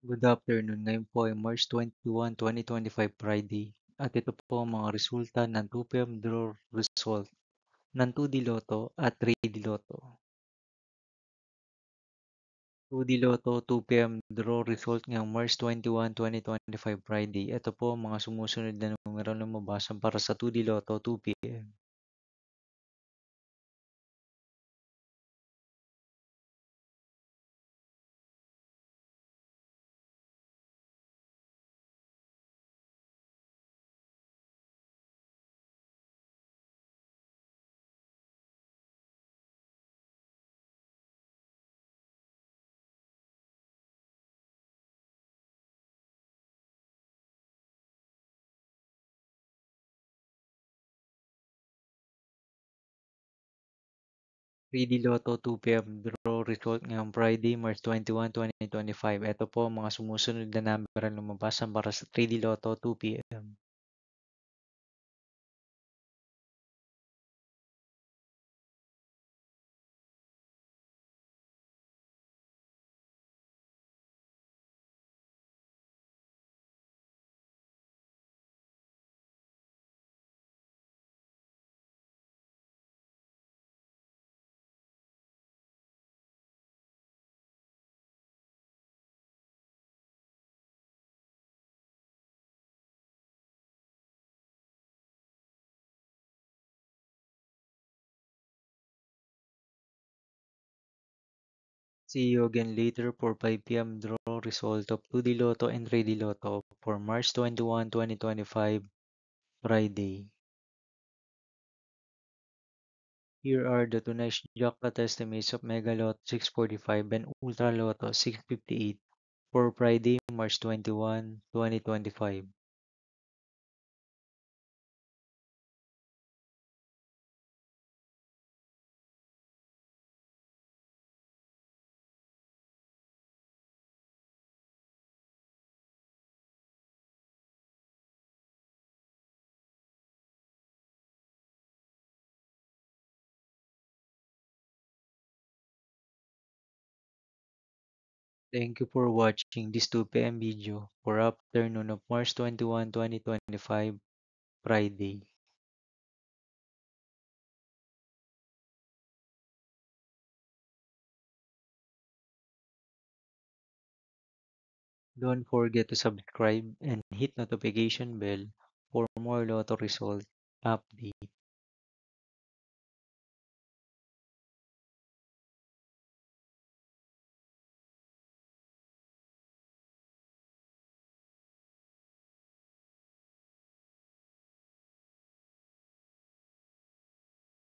Good afternoon. Ngayon po ay March 21, 2025 Friday. At ito po ang mga resulta ng 2 p.m. draw result ng 2D Lotto at 3D Lotto. 2D Lotto 2 p.m. draw result ngayong March 21, 2025 Friday. Ito po ang mga sumusunod na numero na lumabas para sa 2D Lotto 2 p.m. 3D Lotto 2 p.m. draw result ngayong Friday, March 21, 2025. Ito po ang mga sumusunod na numero na lumabas para sa 3D Lotto 2 p.m. See you again later for 5 p.m. draw result of 2D Lotto and 3D Lotto for March 21, 2025, Friday. Here are the tonight's jackpot estimates of Mega Lot 645 and Ultra Lotto 658 for Friday, March 21, 2025. Thank you for watching this 2 p.m. video for afternoon of March 21, 2025, Friday. Don't forget to subscribe and hit notification bell for more Lotto result update.